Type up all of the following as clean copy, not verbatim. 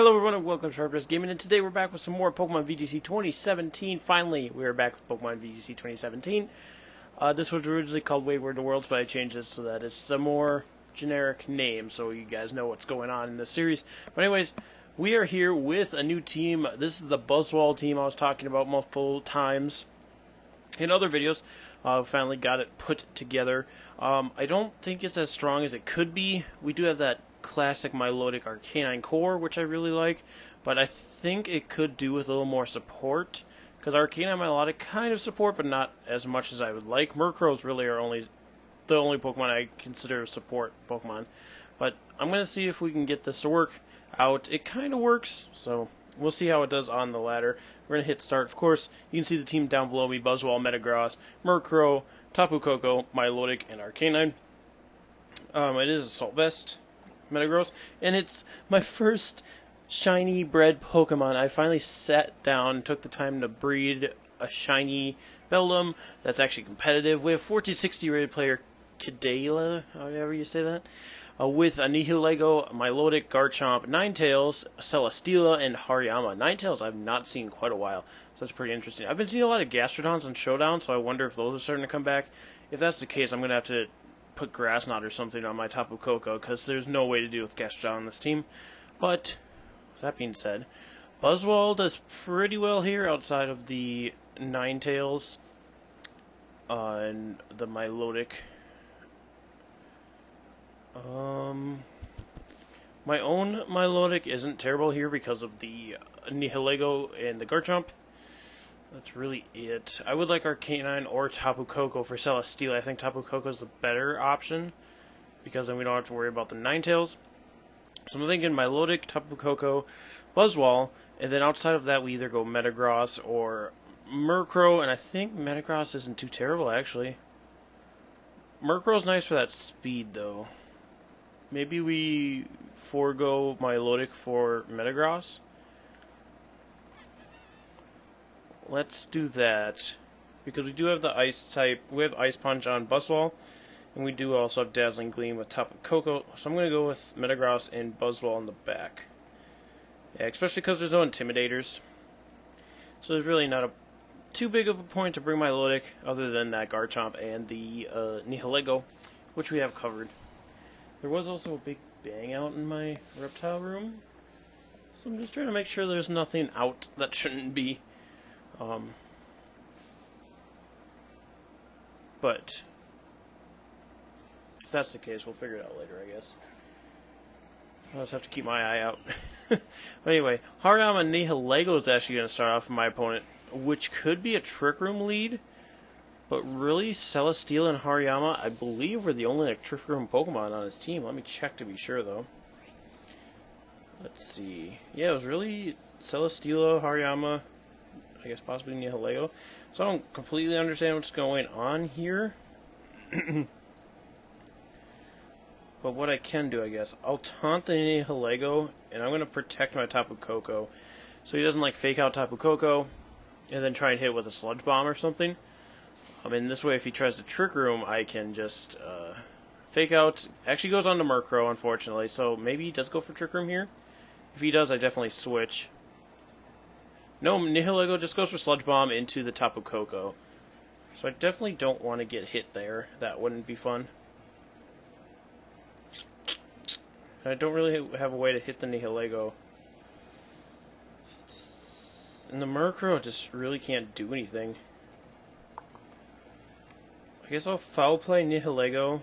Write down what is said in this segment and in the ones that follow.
Hello everyone and welcome to Sharpness Gaming, and today we're back with some more Pokemon VGC 2017. Finally, we are back with Pokemon VGC 2017. This was originally called Wayward Worlds, but I changed this so that it's a more generic name, so you guys know what's going on in this series. But anyways, we are here with a new team. This is the Buzzwole team I was talking about multiple times in other videos. Finally got it put together. I don't think it's as strong as it could be. We do have that classic Milotic Arcanine core, which I really like, but I think it could do with a little more support, because Arcanine Milotic kind of support, but not as much as I would like. Murkrows really are the only Pokemon I consider support Pokemon, but I'm going to see if we can get this to work out. It kind of works, so we'll see how it does on the ladder. We're going to hit start. Of course, you can see the team down below me: Buzzwole, Metagross, Murkrow, Tapu Koko, Milotic, and Arcanine. It is Assault Vest, Metagross, and it's my first shiny bred Pokemon. I finally sat down and took the time to breed a shiny Beldum that's actually competitive. We have 1460 rated player Kadela, however you say that, with a Nihilego, Milotic, Garchomp, Ninetales, Celesteela, and Hariyama. Ninetales I've not seen in quite a while, so that's pretty interesting. I've been seeing a lot of Gastrodons on Showdown, so I wonder if those are starting to come back. If that's the case, I'm going to have to put Grass Knot or something on my Tapu Koko, because there's no way to deal with Gastrodon on this team. But, with that being said, Buzzwole does pretty well here outside of the Ninetales and the Milotic. My own Milotic isn't terrible here because of the Nihilego and the Garchomp. That's really it. I would like Arcanine or Tapu Koko for Celesteela. I think Tapu Koko is the better option, because then we don't have to worry about the Ninetales. So I'm thinking Milotic, Tapu Koko, Buzzwole, and then outside of that we either go Metagross or Murkrow, and I think Metagross isn't too terrible actually. Murkrow's nice for that speed though. Maybe we forego Milotic for Metagross. Let's do that, because we do have the Ice type. We have Ice Punch on Buzzwole, and we do also have Dazzling Gleam with Tapu Koko, so I'm going to go with Metagross and Buzzwole in the back. Yeah, especially because there's no Intimidators. So there's really not too big of a point to bring Milotic, other than that Garchomp and the Nihilego, which we have covered. There was also a big bang out in my reptile room, so I'm just trying to make sure there's nothing out that shouldn't be. But if that's the case, we'll figure it out later, I guess. I'll just have to keep my eye out. But anyway, Hariyama and Nihilego is actually going to start off with my opponent, which could be a Trick Room lead, but really Celesteela and Hariyama, I believe, were the only Trick Room Pokemon on his team. Let me check to be sure, though. Let's see. Yeah, it was really Celesteela, Hariyama, I guess possibly Nihilego. So I don't completely understand what's going on here. But what I can do, I guess, I'll taunt the Nihilego, and I'm going to protect my Tapu Koko, so he doesn't like fake out Tapu Koko and then try and hit it with a Sludge Bomb or something. I mean, this way if he tries to Trick Room, I can just fake out. Actually goes on to Murkrow, unfortunately, so maybe he does go for Trick Room here. If he does, I definitely switch. No, Nihilego just goes for Sludge Bomb into the Tapu Koko. So I definitely don't want to get hit there. That wouldn't be fun. And I don't really have a way to hit the Nihilego. And the Murkrow just really can't do anything. I guess I'll foul play Nihilego.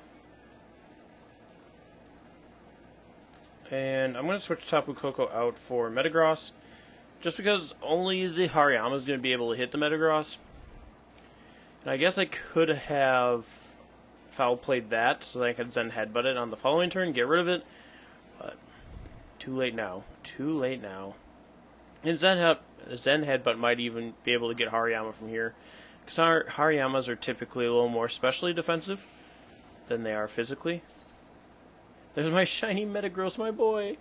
And I'm going to switch Tapu Koko out for Metagross, just because only the Hariyama is going to be able to hit the Metagross. And I guess I could have foul played that so that I could Zen Headbutt it on the following turn, get rid of it. But too late now. Too late now. And Zen Headbutt might even be able to get Hariyama from here, because Hariyamas are typically a little more specially defensive than they are physically. There's my shiny Metagross, my boy!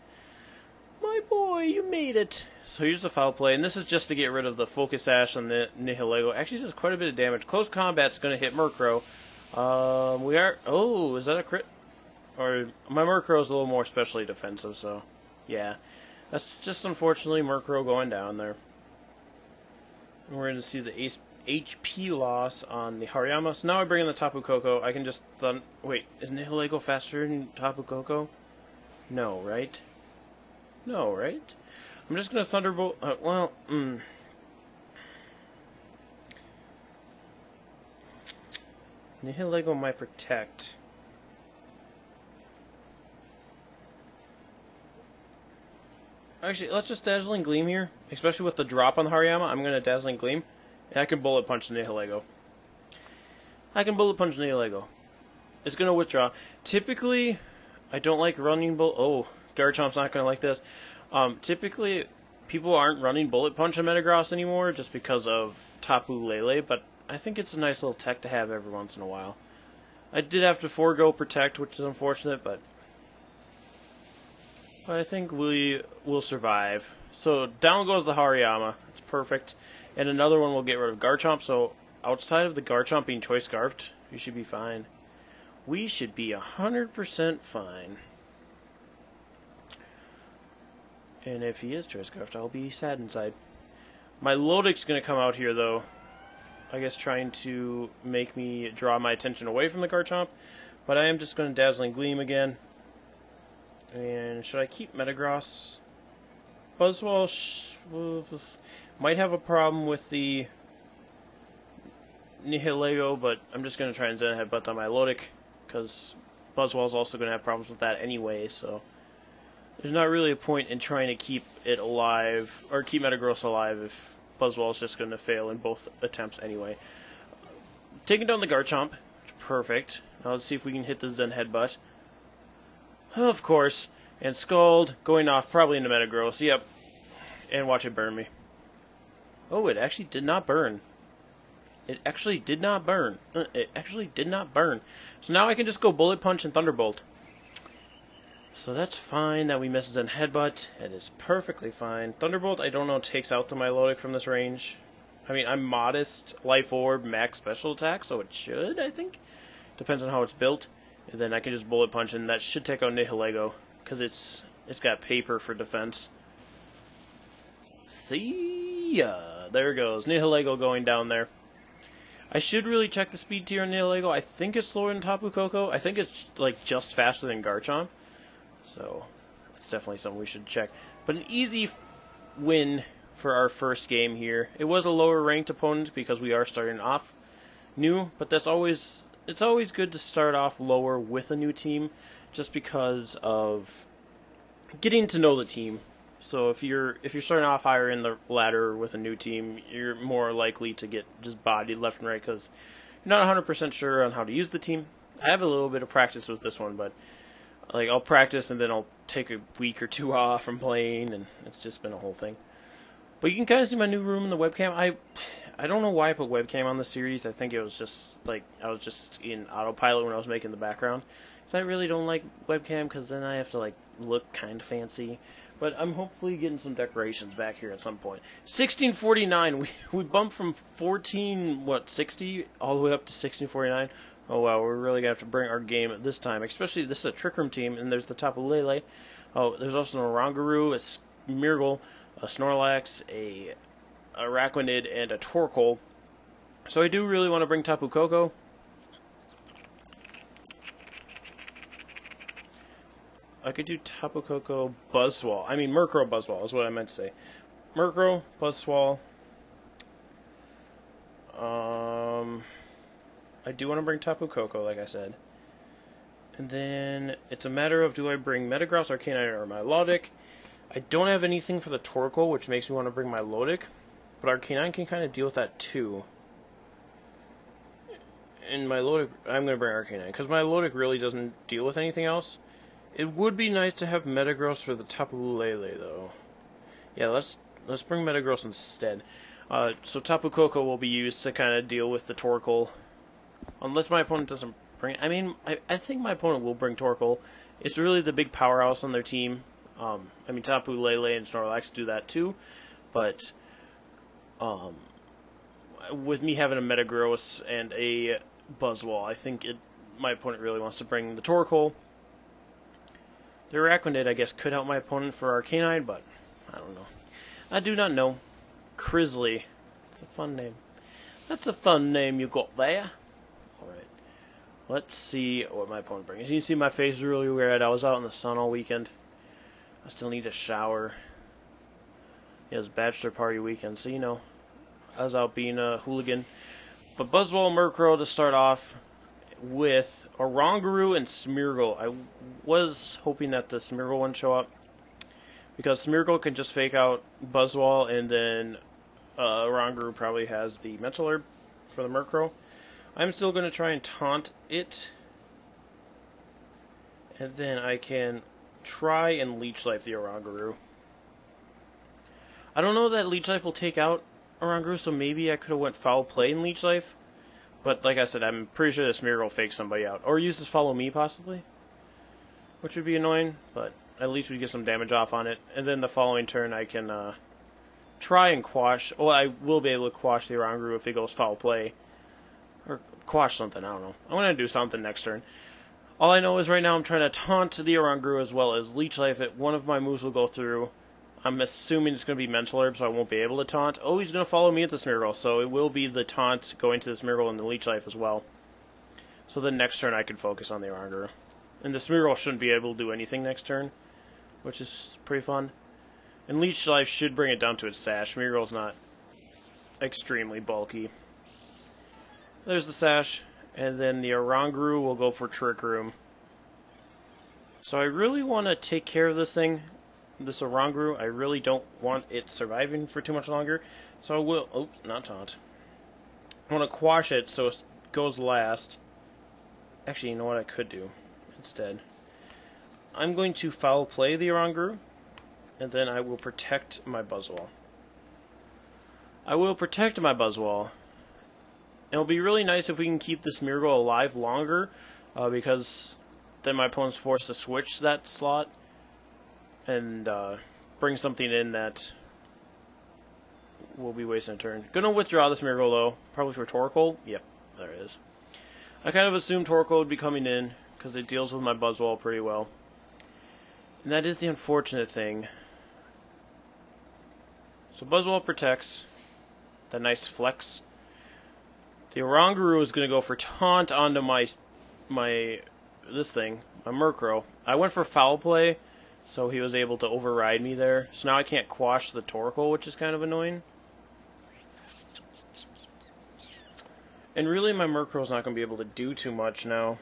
My boy, you made it! So here's the foul play, and this is just to get rid of the Focus Sash on the Nihilego. Actually does quite a bit of damage. Close combat's going to hit Murkrow. Is that a crit? Or, my Murkrow is a little more specially defensive, so, yeah. That's just unfortunately Murkrow going down there. And we're going to see the HP loss on the Hariyama. So now I bring in the Tapu Koko. I can just... Wait, is Nihilego faster than Tapu Koko? No, right? No, right? I'm just going to Thunderbolt... Nihilego might protect. Actually, let's just Dazzling Gleam here. Especially with the drop on the Hariyama, I'm going to Dazzling Gleam. And I can Bullet Punch Nihilego. It's going to withdraw. Typically, I don't like running Bullet... Oh, Garchomp's not going to like this. Typically, people aren't running Bullet Punch on Metagross anymore just because of Tapu Lele, but I think it's a nice little tech to have every once in a while. I did have to forego Protect, which is unfortunate, but I think we will survive. So down goes the Hariyama. It's perfect. And another one will get rid of Garchomp, so outside of the Garchomp being Choice Scarfed, we should be fine. We should be 100% fine. And if he is Choice Scarfed, I'll be sad inside. My Lodic's going to come out here, though. I guess trying to make me draw my attention away from the Garchomp. But I am just going to Dazzling Gleam again. And should I keep Metagross? Buzzwole might have a problem with the Nihilego, but I'm just going to try and Zen Headbutt on my Lodic, because Buzzwole's also going to have problems with that anyway, so there's not really a point in trying to keep it alive, or keep Metagross alive if Buzzwole's just going to fail in both attempts anyway. Taking down the Garchomp. Perfect. Now let's see if we can hit the Zen Headbutt. Of course. And Scald, going off probably into Metagross. Yep. And watch it burn me. Oh, it actually did not burn. It actually did not burn. So now I can just go Bullet Punch and Thunderbolt. So that's fine that we miss Zen Headbutt. It is perfectly fine. Thunderbolt, I don't know, takes out the Milotic from this range. I mean, I'm modest, Life Orb, max special attack, so it should, I think. Depends on how it's built. And then I can just Bullet Punch, and that should take out Nihilego, because it's got paper for defense. See ya! There it goes. Nihilego going down there. I should really check the speed tier on Nihilego. I think it's slower than Tapu Koko. I think it's like just faster than Garchomp. So it's definitely something we should check. But an easy win for our first game here. It was a lower ranked opponent because we are starting off new, but it's always good to start off lower with a new team, just because of getting to know the team. So if you're starting off higher in the ladder with a new team, you're more likely to get just bodied left and right because you're not 100% sure on how to use the team. I have a little bit of practice with this one, but like I'll practice and then I'll take a week or two off from playing, and it's just been a whole thing. But you can kind of see my new room in the webcam. I don't know why I put webcam on the series. I think it was just like I was just in autopilot when I was making the background. So I really don't like webcam because then I have to like look kind of fancy. But I'm hopefully getting some decorations back here at some point. 1649. We bumped from 1460 all the way up to 1649. Oh wow, we're really gonna have to bring our game at this time. Especially this is a Trick Room team, and there's the Tapu Lele. Oh, there's also an Oranguru, a Smeargle, a Snorlax, a Araquanid, and a Torkoal. So I do really want to bring Tapu Koko. I could do Tapu Koko, Buzzwole. I mean Murkrow Buzzwole is what I meant to say. Murkrow, Buzzwole. I do want to bring Tapu Koko, like I said. And then it's a matter of do I bring Metagross, Arcanine, or Milotic. I don't have anything for the Torkoal, which makes me want to bring my Milotic. But Arcanine can kind of deal with that too. And my Milotic, I'm going to bring Arcanine, because my Milotic really doesn't deal with anything else. It would be nice to have Metagross for the Tapu Lele, though. Yeah, let's bring Metagross instead. So Tapu Koko will be used to kind of deal with the Torkoal. Unless my opponent doesn't bring... I mean, I think my opponent will bring Torkoal. It's really the big powerhouse on their team. I mean, Tapu Lele and Snorlax do that too. But with me having a Metagross and a Buzzwole, I think my opponent really wants to bring the Torkoal. The Araquanid, I guess, could help my opponent for Arcanine, but I don't know. I do not know. Crisley. It's a fun name. That's a fun name you got there. Alright. Let's see what my opponent brings. You see my face is really weird. I was out in the sun all weekend. I still need a shower. It was bachelor party weekend, so you know. I was out being a hooligan. But Buzzwole Murkrow to start off with Oranguru and Smeargle. I was hoping that the Smeargle wouldn't show up, because Smeargle can just fake out Buzzwole, and then Oranguru probably has the Mental Herb for the Murkrow. I'm still going to try and taunt it, and then I can try and Leech Life the Oranguru. I don't know that Leech Life will take out Oranguru, so maybe I could have went Foul Play in Leech Life. But like I said, I'm pretty sure this Smeargle will fake somebody out. Or uses Follow Me, possibly. Which would be annoying, but at least we get some damage off on it. And then the following turn I can try and quash. Well, I will be able to quash the Oranguru if it goes Foul Play. Or quash something, I don't know. I'm going to do something next turn. All I know is right now I'm trying to taunt the Oranguru as well as Leech Life it. One of my moves will go through. I'm assuming it's going to be Mental Herb, so I won't be able to taunt. Oh, he's going to follow me at the Smeargle, so it will be the taunt going to the Smeargle and the Leech Life as well. So the next turn I can focus on the Oranguru. And the Smeargle shouldn't be able to do anything next turn, which is pretty fun. And Leech Life should bring it down to its Sash. Smeargle's not extremely bulky. There's the Sash, and then the Oranguru will go for Trick Room. So I really want to take care of this thing. This Oranguru, I really don't want it surviving for too much longer, so I will, oh, not taunt. I want to quash it so it goes last. Actually, you know what I could do instead? I'm going to Foul Play the Oranguru, and then I will protect my Buzzwole. I will protect my Buzzwole. It'll be really nice if we can keep this Smeargle alive longer, because then my opponent's forced to switch that slot and bring something in that will be wasting a turn. Gonna withdraw this Smeargle though, probably for Torkoal. Yep, there it is. I kind of assumed Torkoal would be coming in because it deals with my Buzzwole pretty well. And that is the unfortunate thing. So Buzzwole protects. That nice flex. The Oranguru is gonna go for taunt onto my Murkrow. I went for Foul Play, so he was able to override me there. So now I can't quash the Torkoal, which is kind of annoying. And really, my Murkrow's not going to be able to do too much now.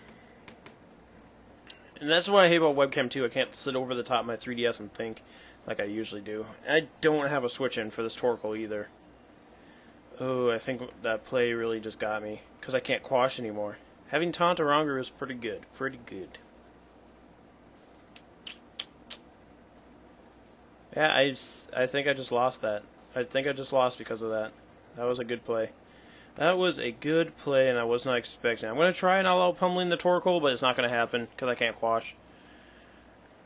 And that's what I hate about webcam too. I can't sit over the top of my 3DS and think like I usually do. And I don't have a switch in for this Torkoal either. Oh, I think that play really just got me, because I can't quash anymore. Having taunt Oranguru is pretty good. Pretty good. Yeah, I think I just lost that. I think I just lost because of that. That was a good play. That was a good play, and I was not expecting. I'm going to try and all-out pummeling the Torkoal, but it's not going to happen because I can't quash.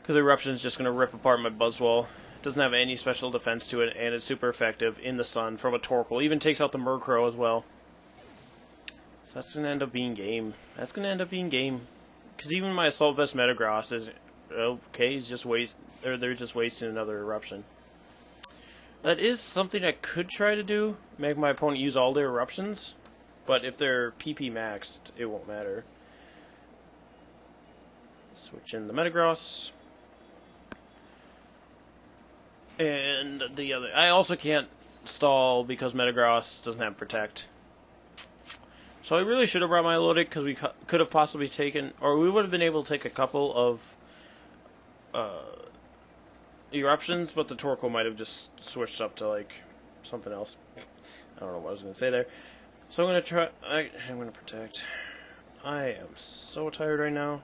Because Eruption is just going to rip apart my Buzzwole. It doesn't have any special defense to it, and it's super effective in the sun from a Torkoal. Even takes out the Murkrow as well. So that's going to end up being game. That's going to end up being game. Because even my Assault Vest Metagross is okay. He's just they're just wasting another Eruption. That is something I could try to do. Make my opponent use all their Eruptions. But if they're PP maxed, it won't matter. Switch in the Metagross. And the other... I also can't stall because Metagross doesn't have Protect. So I really should have brought my Melodic, because we could have possibly taken... Or we would have been able to take a couple of Eruptions, but the Torkoal might have just switched up to, like, something else. I don't know what I was going to say there. So I'm going to try... I'm going to Protect. I am so tired right now.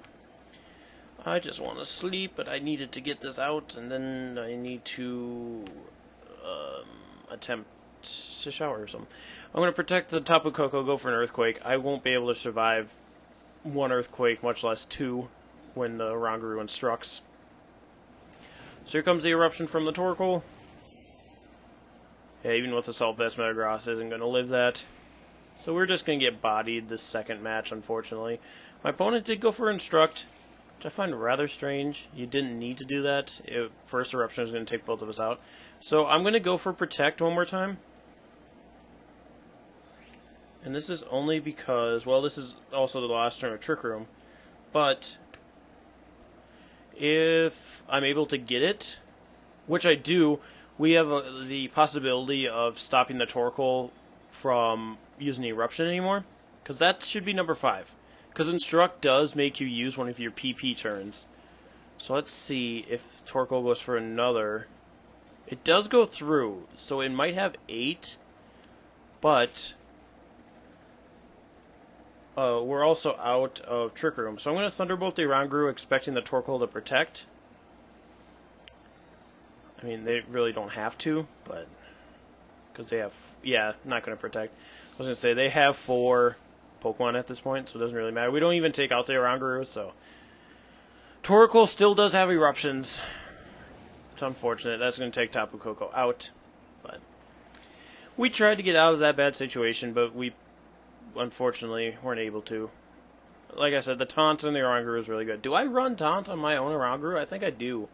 I just want to sleep, but I needed to get this out, and then I need to attempt to shower or something. I'm going to protect the Tapu Koko, go for an Earthquake. I won't be able to survive one Earthquake, much less two, when the Oranguru instructs. So here comes the Eruption from the Torkoal. Yeah, even with Assault Vest, Metagross isn't going to live that. So we're just going to get bodied this second match, unfortunately. My opponent did go for Instruct, which I find rather strange. You didn't need to do that. First Eruption is going to take both of us out. So I'm going to go for Protect one more time. And this is only because, well, this is also the last turn of Trick Room. But if I'm able to get it, which I do, we have the possibility of stopping the Torkoal from using Eruption anymore. Because that should be number 5. Because Instruct does make you use one of your PP turns. So let's see if Torkoal goes for another. It does go through, so it might have 8, but we're also out of Trick Room. So I'm going to Thunderbolt the Oranguru, expecting the Torkoal to protect. I mean, they really don't have to, but because they have, yeah, not going to protect. I was going to say, they have 4 Pokemon at this point, so it doesn't really matter. We don't even take out the Oranguru, so Torkoal still does have Eruptions. It's unfortunate. That's going to take Tapu Koko out, but we tried to get out of that bad situation, but we unfortunately weren't able to. Like I said, the taunt on the Oranguru is really good. Do I run taunt on my own Oranguru? I think I do.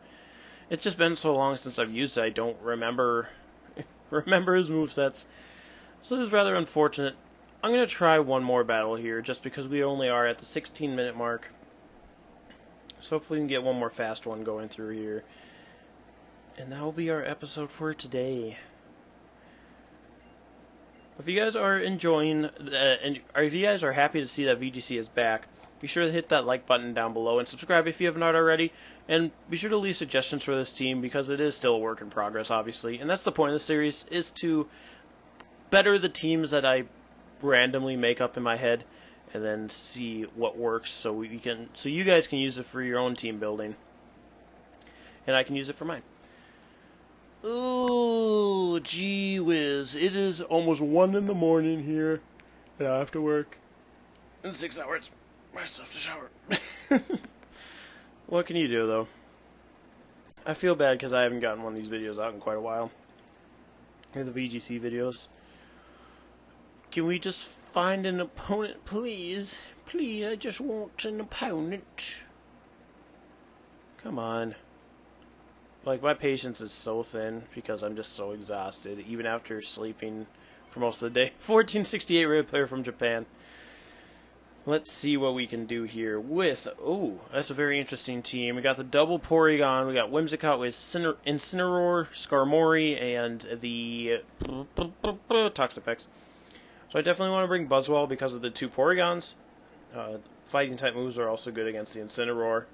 It's just been so long since I've used it, I don't remember his movesets. So this is rather unfortunate. I'm going to try one more battle here, just because we only are at the 16-minute mark. So hopefully we can get one more fast one going through here. And that will be our episode for today. If you guys are enjoying, or if you guys are happy to see that VGC is back, be sure to hit that like button down below and subscribe if you have not already. And be sure to leave suggestions for this team, because it is still a work in progress, obviously. And that's the point of the series, is to better the teams that I randomly make up in my head, and then see what works, so you guys can use it for your own team building, and I can use it for mine. Oh, gee whiz! It is almost 1 in the morning here, and I have to work in 6 hours. I still have to shower. What can you do, though? I feel bad because I haven't gotten one of these videos out in quite a while. Here are the VGC videos. Can we just find an opponent, please? Please, I just want an opponent. Come on. Like, my patience is so thin because I'm just so exhausted, even after sleeping for most of the day. 1468 rated player from Japan. Let's see what we can do here with... Oh, that's a very interesting team. We got the double Porygon. We got Whimsicott with Incineroar, Skarmory, and the Toxapex. So I definitely want to bring Buzzwole because of the 2 Porygons. Fighting type moves are also good against the Incineroar.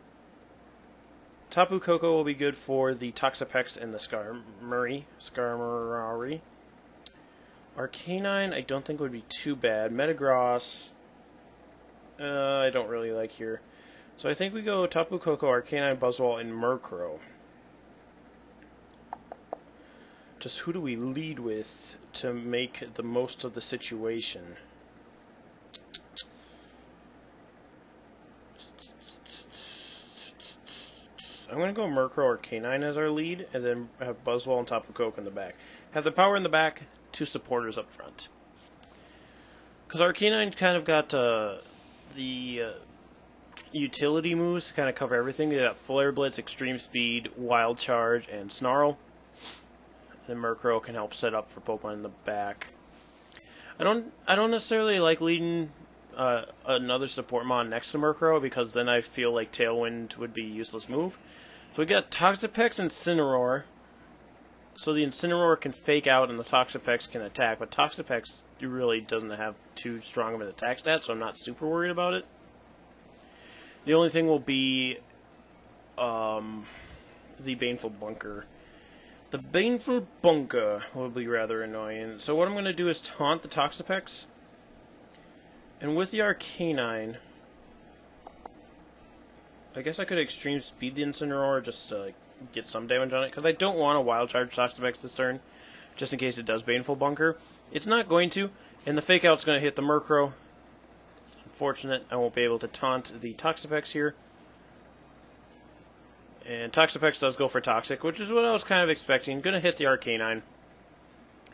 Tapu Koko will be good for the Toxapex and the Skarmory. Arcanine I don't think would be too bad. Metagross I don't really like here. So I think we go Tapu Koko, Arcanine, Buzzwole, and Murkrow. Just who do we lead with to make the most of the situation? I'm going to go Murkrow or Arcanine as our lead, and then have Buzzwole and Tapu Koko in the back. Have the power in the back, 2 supporters up front. Because Arcanine kind of got the utility moves to kind of cover everything. They got Flare Blitz, Extreme Speed, Wild Charge, and Snarl. Then Murkrow can help set up for Pokemon in the back. I don't necessarily like leading another support mon next to Murkrow, because then I feel like Tailwind would be a useless move. So we got Toxapex and Incineroar. So the Incineroar can fake out and the Toxapex can attack, but Toxapex really doesn't have too strong of an attack stat, so I'm not super worried about it. The only thing will be the Baneful Bunker. The Baneful Bunker will be rather annoying. So what I'm going to do is taunt the Toxapex. And with the Arcanine, I guess I could Extreme Speed the Incineroar just to get some damage on it, because I don't want to Wild Charge Toxapex this turn, just in case it does Baneful Bunker. It's not going to, and the Fake Out's going to hit the Murkrow. It's unfortunate. I won't be able to taunt the Toxapex here. And Toxapex does go for Toxic, which is what I was kind of expecting. Going to hit the Arcanine.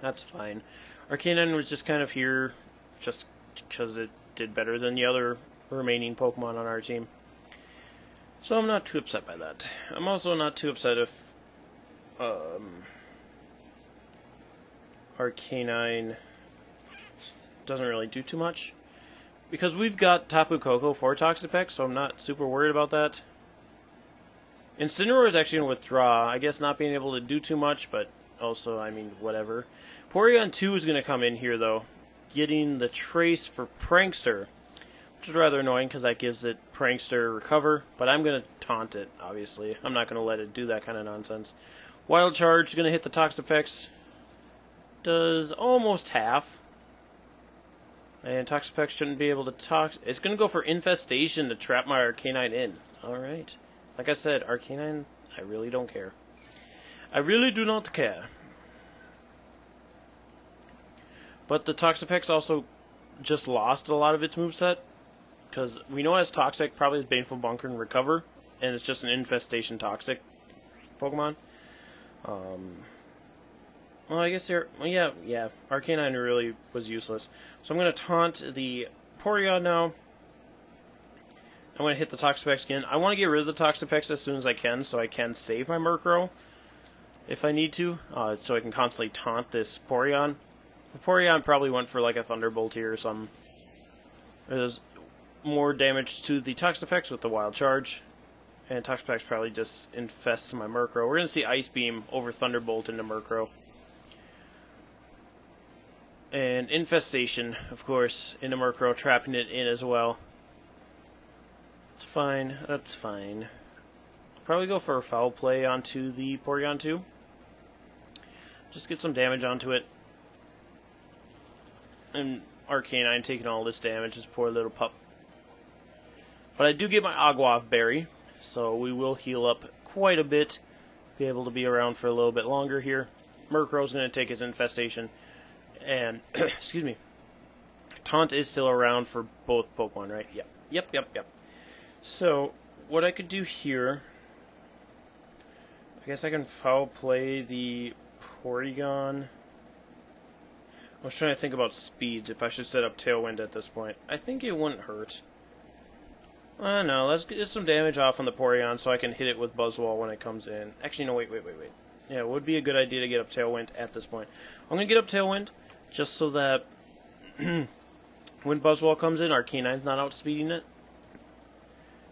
That's fine. Arcanine was just kind of here just because it did better than the other remaining Pokemon on our team. So I'm not too upset by that. I'm also not too upset if Arcanine doesn't really do too much. Because we've got Tapu Koko for Toxapex, so I'm not super worried about that. Incineroar is actually going to withdraw. I guess not being able to do too much, but also, I mean, whatever. Porygon 2 is going to come in here, though, getting the Trace for Prankster, which is rather annoying because that gives it Prankster Recover, but I'm going to taunt it, obviously. I'm not going to let it do that kind of nonsense. Wild Charge is going to hit the Toxapex. Does almost half. And Toxapex shouldn't be able to It's going to go for Infestation to trap my Arcanine in. Alright. Like I said, Arcanine, I really don't care. I really do not care. But the Toxapex also just lost a lot of its moveset. Because we know it has Toxic, probably has Baneful Bunker and Recover. And it's just an Infestation Toxic Pokemon. Well, I guess they're... Well, yeah. Arcanine really was useless. So I'm going to taunt the Porygon now. I'm going to hit the Toxapex again. I want to get rid of the Toxapex as soon as I can, so I can save my Murkrow if I need to, so I can constantly taunt this Porygon. The Porygon probably went for like a Thunderbolt here or something. There's more damage to the Toxapex with the Wild Charge. And Toxapex probably just infests my Murkrow. We're going to see Ice Beam over Thunderbolt into Murkrow. And Infestation, of course, into Murkrow, trapping it in as well. It's fine. That's fine. Probably go for a Foul Play onto the Porygon 2. Just get some damage onto it. And Arcanine taking all this damage, this poor little pup. But I do get my Agua Berry, so we will heal up quite a bit. Be able to be around for a little bit longer here. Murkrow's going to take his Infestation. And, excuse me, Taunt is still around for both Pokemon, right? Yep. So, what I could do here, I guess I can Foul Play the Porygon. I was trying to think about speeds, if I should set up Tailwind at this point. I think it wouldn't hurt. I don't know, let's get some damage off on the Porygon so I can hit it with Buzzwole when it comes in. Actually, no, wait. Yeah, it would be a good idea to get up Tailwind at this point. I'm going to get up Tailwind, just so that when Buzzwole comes in, Arcanine's not outspeeding it.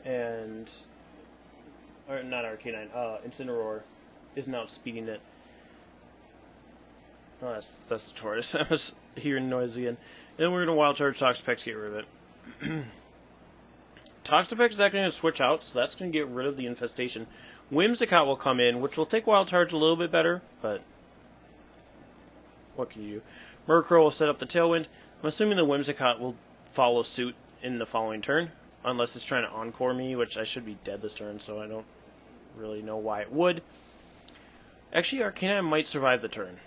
And... Or, not Arcanine, Incineroar isn't outspeeding it. Oh, that's the tortoise. I was hearing noise again. And then we're going to Wild Charge Toxapex to get rid of it. Toxapex is actually going to switch out, so that's going to get rid of the Infestation. Whimsicott will come in, which will take Wild Charge a little bit better, but what can you do? Murkrow will set up the Tailwind. I'm assuming the Whimsicott will follow suit in the following turn, unless it's trying to Encore me, which I should be dead this turn, so I don't really know why it would. Actually, Arcanine might survive the turn.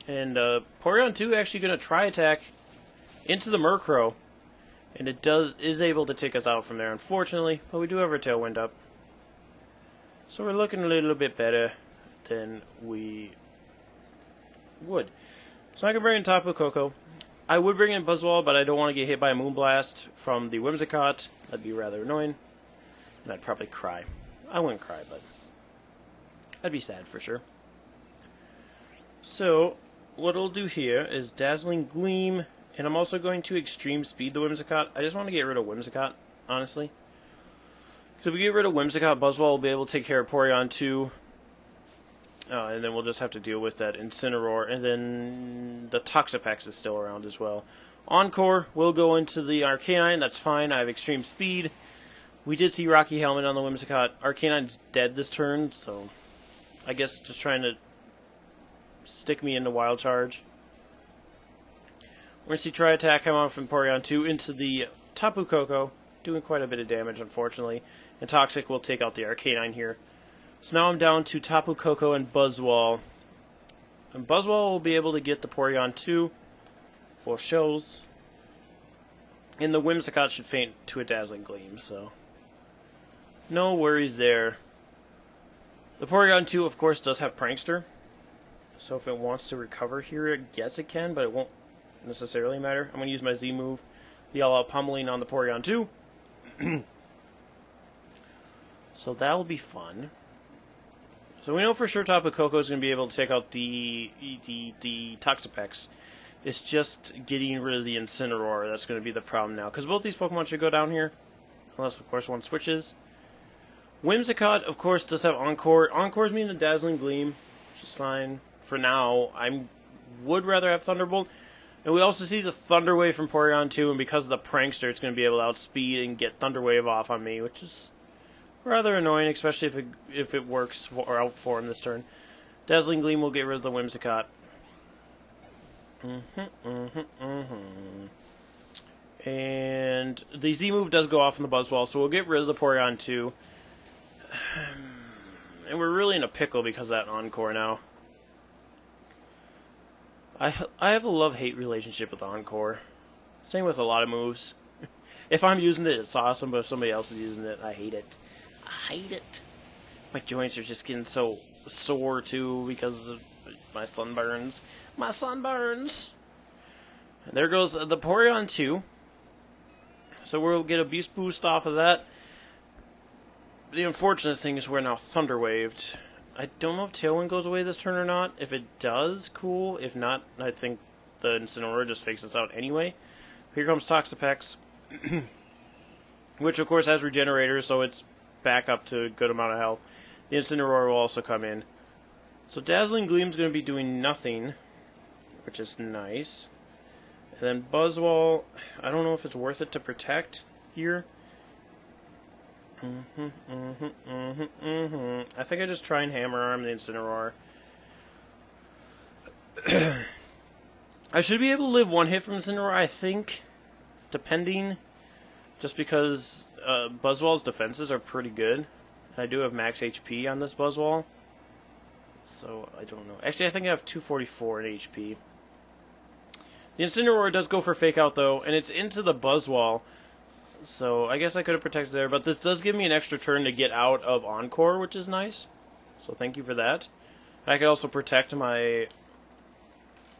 And Porygon 2 actually going to try attack into the Murkrow. And it is able to take us out from there, unfortunately. But we do have our Tailwind up. So we're looking a little bit better than we would. So I can bring in Tapu Koko. I would bring in Buzzwole, but I don't want to get hit by a Moonblast from the Whimsicott. That'd be rather annoying. And I'd probably cry. I wouldn't cry, but I'd be sad for sure. So what I'll do here is Dazzling Gleam, and I'm also going to Extreme Speed the Whimsicott. I just want to get rid of Whimsicott, honestly. So if we get rid of Whimsicott, Buzzwole will be able to take care of Porygon 2. And then we'll just have to deal with that Incineroar. And then the Toxapex is still around as well. Encore will go into the Arcanine. That's fine. I have Extreme Speed. We did see Rocky Helmet on the Whimsicott. Arcanine's dead this turn, so I guess just trying to stick me into Wild Charge. We're going to see Tri Attack come out from Porygon 2 into the Tapu Koko, doing quite a bit of damage, unfortunately. And Toxic will take out the Arcanine here. So now I'm down to Tapu Koko and Buzzwole. And Buzzwole will be able to get the Porygon 2 for shows. And the Whimsicott should faint to a Dazzling Gleam, so no worries there. The Porygon 2, of course, does have Prankster. So if it wants to recover here, I guess it can, but it won't necessarily matter. I'm going to use my Z move, the all-out pummeling on the Porygon 2. So that'll be fun. So we know for sure Tapu Koko is going to be able to take out the Toxapex. It's just getting rid of the Incineroar that's going to be the problem now. Because both these Pokemon should go down here. Unless, of course, one switches. Whimsicott, of course, does have Encore. Encore's mean the Dazzling Gleam, which is fine. For now, I would rather have Thunderbolt. And we also see the Thunder Wave from Porygon 2, and because of the Prankster, it's going to be able to outspeed and get Thunder Wave off on me, which is rather annoying, especially if it works or out for him this turn. Dazzling Gleam will get rid of the Whimsicott. And the Z move does go off in the Buzzwole, so we'll get rid of the Porygon 2. And we're really in a pickle because of that Encore now. I have a love-hate relationship with Encore. Same with a lot of moves. If I'm using it, it's awesome, but if somebody else is using it, I hate it. I hate it. My joints are just getting so sore, too, because of my sunburns. My sunburns! There goes the Porygon 2. So we'll get a Beast Boost off of that. The unfortunate thing is we're now Thunder Waved. I don't know if Tailwind goes away this turn or not. If it does, cool. If not, I think the Incineroar just fakes us out anyway. Here comes Toxapex. Which, of course, has Regenerators, so it's back up to a good amount of health. The Incineroar will also come in. So Dazzling Gleam's going to be doing nothing, which is nice. And then Buzzwole, I don't know if it's worth it to protect here. I think I just try and Hammer Arm the Incineroar. I should be able to live one hit from Incineroar, I think, depending, just because Buzzwole's defenses are pretty good. I do have max HP on this Buzzwole, so I don't know. Actually, I think I have 244 in HP. The Incineroar does go for Fake Out, though, and it's into the Buzzwole. So I guess I could have protected there, but this does give me an extra turn to get out of Encore, which is nice. So thank you for that. I could also protect my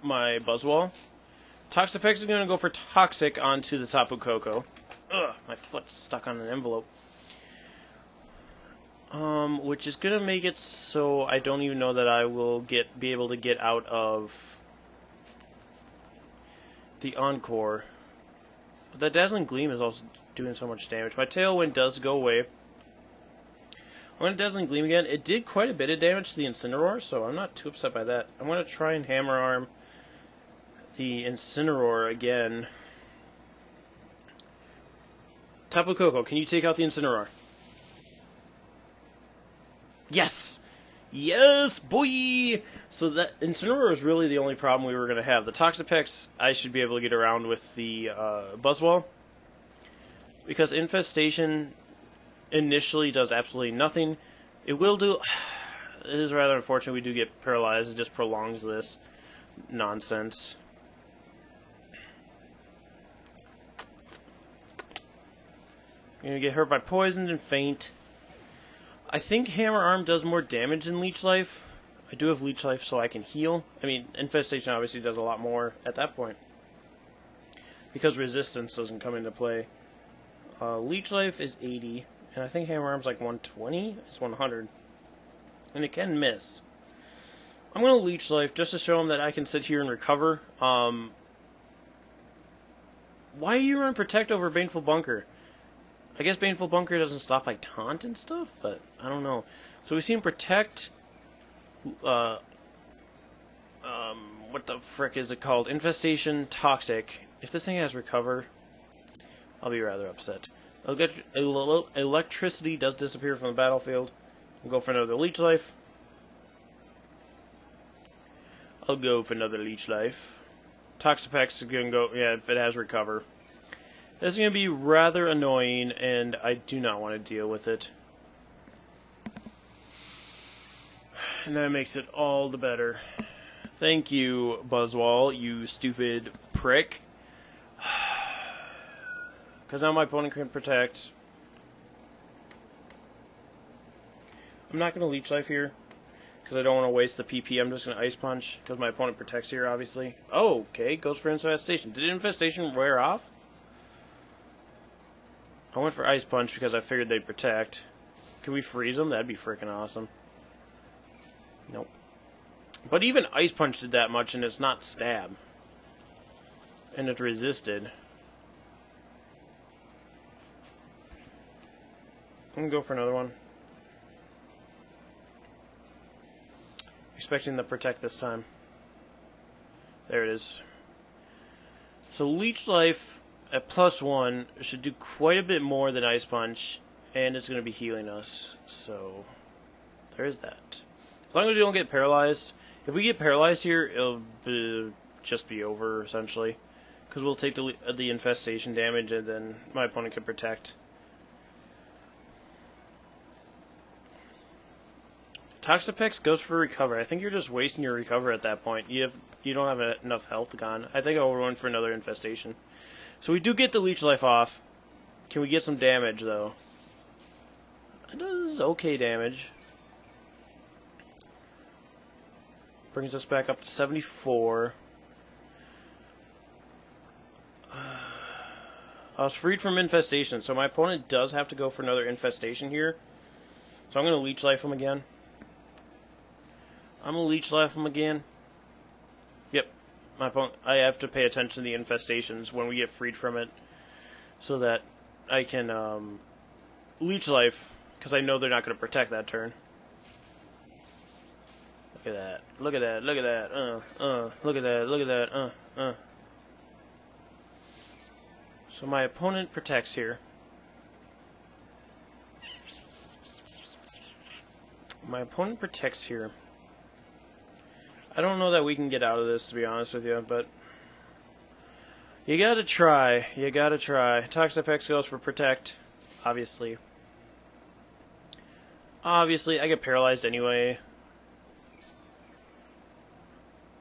Buzzwole. Toxapex is going to go for Toxic onto the Tapu Koko. Ugh, my foot's stuck on an envelope. Which is going to make it so I don't even know that I will be able to get out of the Encore. But that Dazzling Gleam is also doing so much damage. My Tailwind does go away. I'm going to Dazzling Gleam again. It did quite a bit of damage to the Incineroar, so I'm not too upset by that. I'm going to try and Hammer Arm the Incineroar again. Tapu Koko, can you take out the Incineroar? Yes! Yes, boy! So that Incineroar is really the only problem we were going to have. The Toxapex, I should be able to get around with the Buzzwole. Because Infestation initially does absolutely nothing. It will do... It is rather unfortunate we do get paralyzed. It just prolongs this nonsense. You're going to get hurt by poison and faint. I think Hammer Arm does more damage than Leech Life. I do have Leech Life so I can heal. I mean, Infestation obviously does a lot more at that point. Because Resistance doesn't come into play. Leech Life is 80, and I think Hammer Arm's like 120? It's 100. And it can miss. I'm going to Leech Life just to show him that I can sit here and recover. Why are you running Protect over Baneful Bunker? I guess Baneful Bunker doesn't stop like Taunt and stuff, but I don't know. So we've seen Protect, what the frick is it called? Infestation, Toxic. If this thing has Recover, I'll be rather upset. Electricity does disappear from the battlefield. I'll go for another Leech Life. I'll go for another Leech Life. Toxapex is going to go, yeah, if it has Recover. This is going to be rather annoying, and I do not want to deal with it. And that makes it all the better. Thank you, Buzzwole, you stupid prick. Because now my opponent can protect. I'm not going to Leech Life here, because I don't want to waste the PP. I'm just going to Ice Punch, because my opponent protects here, obviously. Oh, okay, goes for Infestation. Did Infestation wear off? I went for Ice Punch because I figured they'd protect. Can we freeze them? That'd be freaking awesome. But even Ice Punch did that much, and it's not stab. And it resisted. I'm gonna go for another one. Expecting the protect this time. There it is. So Leech Life at +1 should do quite a bit more than Ice Punch, and it's going to be healing us. So there is that. As long as we don't get paralyzed. If we get paralyzed here, it'll just be over essentially, because we'll take the infestation damage, and then my opponent can protect. Toxapex goes for recover. I think you're just wasting your recover at that point. You don't have enough health gone. I think I'll run for another infestation. So we do get the Leech Life off. Can we get some damage though? It does okay damage. Brings us back up to 74. I was freed from infestation, so my opponent does have to go for another infestation here. So I'm going to Leech Life him again. I'm going to Leech Life him again. Yep. My opponent, I have to pay attention to the infestations when we get freed from it, so that I can Leech Life, because I know they're not going to protect that turn. Look at that. Look at that. Look at that. Look at that. Look at that. So my opponent protects here. My opponent protects here. I don't know that we can get out of this, to be honest with you, but you gotta try. You gotta try. Toxapex goes for protect, obviously. Obviously, I get paralyzed anyway.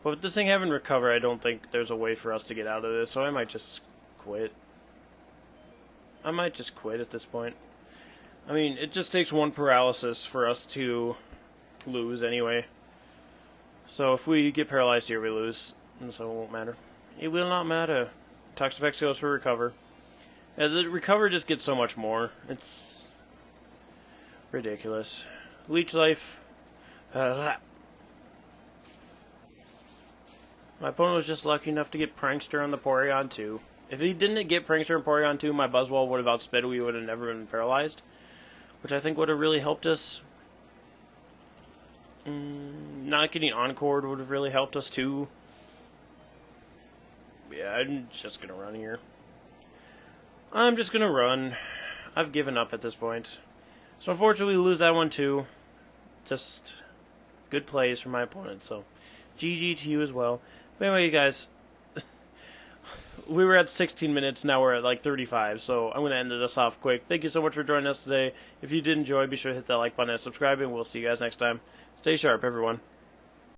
But with this thing having recover, I don't think there's a way for us to get out of this, so I might just quit. I might just quit at this point. I mean, it just takes one paralysis for us to lose anyway. So if we get paralyzed here, we lose, and so it won't matter. It will not matter. Toxapex goes for recover. And the recover just gets so much more. It's ridiculous. Leech Life. My opponent was just lucky enough to get Prankster on the Porygon 2. If he didn't get Prankster and Porygon 2, my Buzzwole would have outsped. We would have never been paralyzed, which I think would have really helped us. Not getting Encored would have really helped us too. Yeah, I'm just gonna run here. I'm just gonna run. I've given up at this point. So unfortunately we lose that one too. Just good plays from my opponent, so GG to you as well. But anyway, you guys, we were at 16 minutes, now we're at like 35, so I'm going to end this off quick. Thank you so much for joining us today. If you did enjoy, be sure to hit that like button and subscribe, and we'll see you guys next time. Stay sharp, everyone.